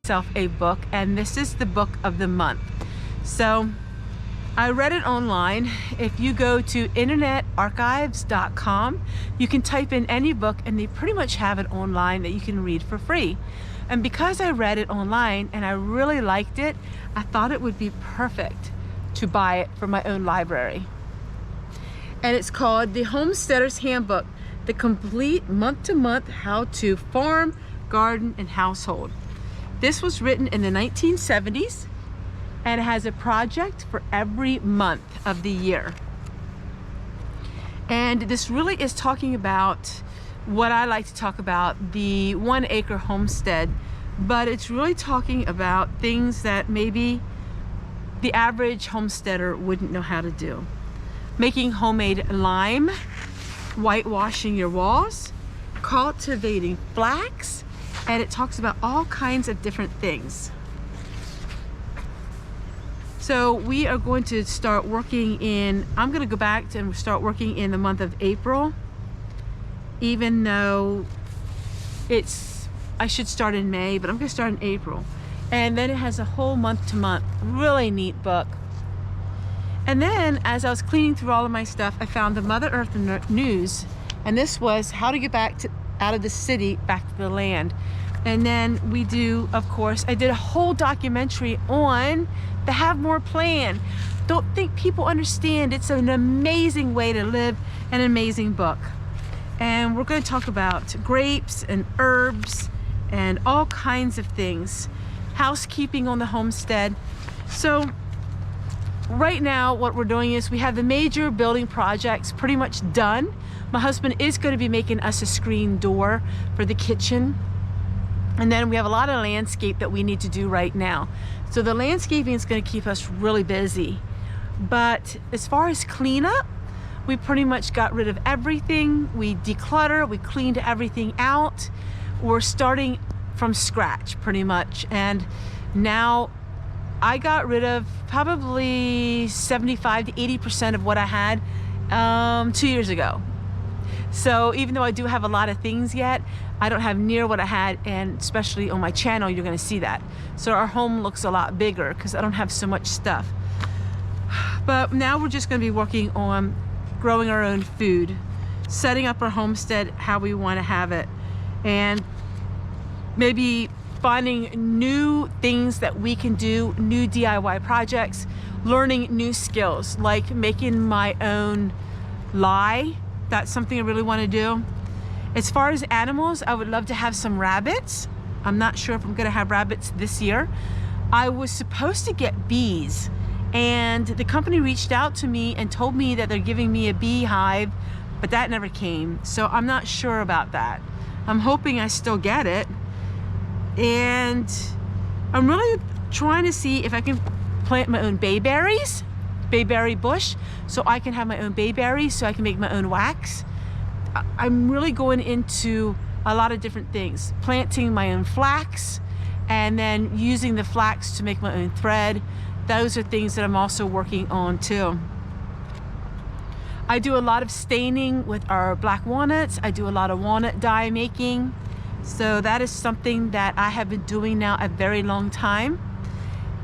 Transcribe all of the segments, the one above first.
myself a book, and this is the book of the month. So I read it online. If you go to internetarchives.com, you can type in any book and they pretty much have it online that you can read for free. And because I read it online and I really liked it, I thought it would be perfect to buy it for my own library. And it's called The Homesteader's Handbook, the complete month-to-month how-to farm, garden, and household. This was written in the 1970s and it has a project for every month of the year. And this really is talking about what I like to talk about, the 1 acre homestead, but it's really talking about things that maybe the average homesteader wouldn't know how to do. Making homemade lime, whitewashing your walls, cultivating flax, and it talks about all kinds of different things. So we are going to start working in, I'm going to go back and start working in the month of April, even though I should start in May, but I'm going to start in April. And then it has a whole month to month, really neat book. And then as I was cleaning through all of my stuff, I found the Mother Earth News, and this was how to get back out of the city, back to the land. And then we do, of course, I did a whole documentary on the Have More plan. Don't think people understand. It's an amazing way to live, an amazing book. And we're going to talk about grapes and herbs and all kinds of things. Housekeeping on the homestead. So right now what we're doing is we have the major building projects pretty much done. My husband is going to be making us a screen door for the kitchen. And then we have a lot of landscape that we need to do right now. So the landscaping is going to keep us really busy. But as far as cleanup, we pretty much got rid of everything. We decluttered, we cleaned everything out. We're starting from scratch pretty much. And now I got rid of probably 75 to 80% of what I had 2 years ago. So even though I do have a lot of things yet, I don't have near what I had, and especially on my channel, you're gonna see that. So our home looks a lot bigger because I don't have so much stuff. But now we're just gonna be working on growing our own food, setting up our homestead how we wanna have it, and maybe finding new things that we can do, new DIY projects, learning new skills, like making my own lye. That's something I really want to do. As far as animals, I would love to have some rabbits. I'm not sure if I'm going to have rabbits this year. I was supposed to get bees, and the company reached out to me and told me that they're giving me a beehive, but that never came. So I'm not sure about that. I'm hoping I still get it. And I'm really trying to see if I can plant my own bayberries, bayberry bush, so I can have my own bayberries, so I can make my own wax. I'm really going into a lot of different things. Planting my own flax, and then using the flax to make my own thread. Those are things that I'm also working on too. I do a lot of staining with our black walnuts. I do a lot of walnut dye making. So that is something that I have been doing now a very long time.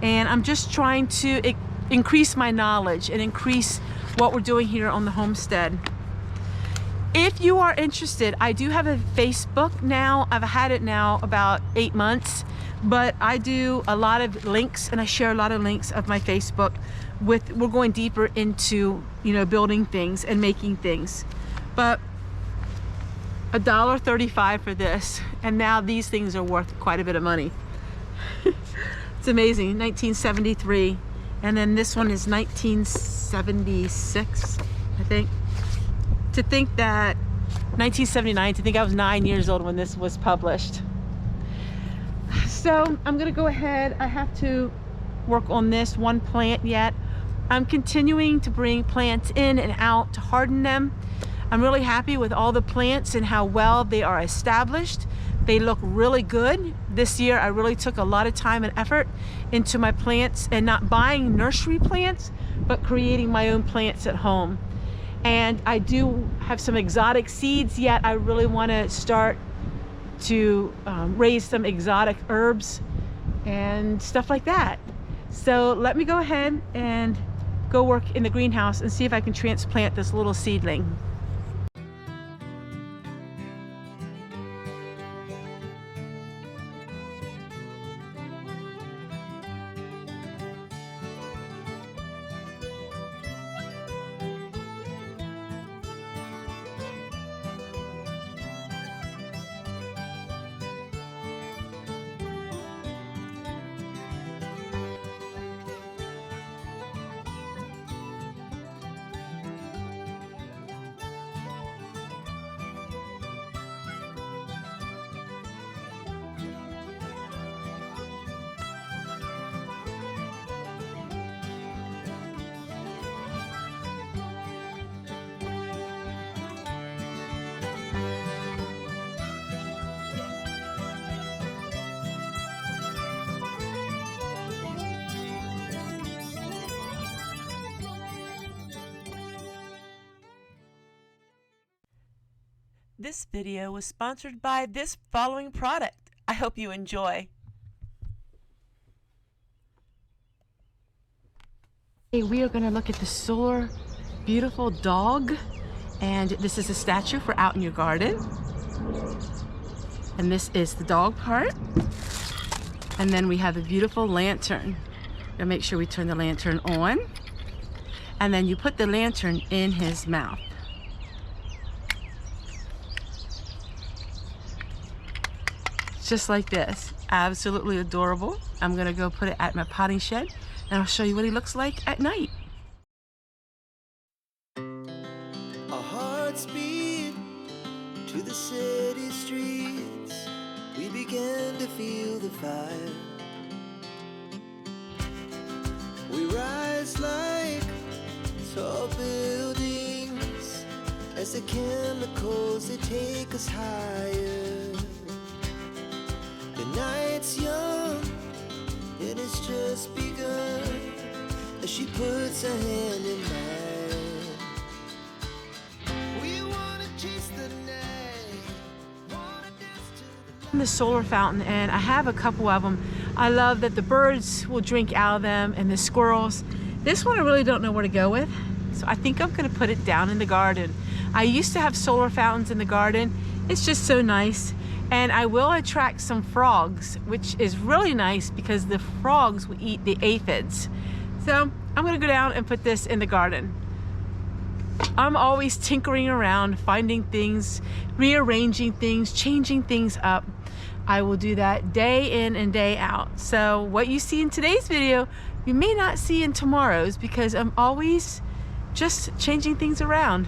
And I'm just trying to increase my knowledge and increase what we're doing here on the homestead. If you are interested, I do have a Facebook now. I've had it now about 8 months, but I do a lot of links, and I share a lot of links of my Facebook with, we're going deeper into, building things and making things. But $1.35 for this, and now these things are worth quite a bit of money. It's amazing. 1973, and then this one is 1976, I think. To think that 1979, to think I was 9 years old when this was published. So I'm gonna go ahead. I have to work on this one plant yet. I'm continuing to bring plants in and out to harden them. I'm really happy with all the plants and how well they are established. They look really good. This year I really took a lot of time and effort into my plants, and not buying nursery plants, but creating my own plants at home. And I do have some exotic seeds yet. I really want to start to raise some exotic herbs and stuff like that. So let me go ahead and go work in the greenhouse and see if I can transplant this little seedling. This video was sponsored by this following product. I hope you enjoy. Hey, we are going to look at the solar beautiful dog, and this is a statue for out in your garden. And this is the dog part. And then we have the beautiful lantern. Gonna make sure we turn the lantern on. And then you put the lantern in his mouth. Just like this. Absolutely adorable. I'm gonna go put it at my potting shed and I'll show you what he looks like at night. Our hearts beat to the city streets. We began to feel the fire. We rise like tall buildings as the chemicals, they take us higher. The night's young, and it's just begun as she puts her hand in mine. We wanna chase the night, wanna dance to The solar fountain, and I have a couple of them. I love that the birds will drink out of them and the squirrels. This one I really don't know where to go with, so I think I'm gonna put it down in the garden. I used to have solar fountains in the garden. It's just so nice. And I will attract some frogs, which is really nice because the frogs will eat the aphids. So I'm gonna go down and put this in the garden. I'm always tinkering around, finding things, rearranging things, changing things up. I will do that day in and day out. So what you see in today's video, you may not see in tomorrow's because I'm always just changing things around.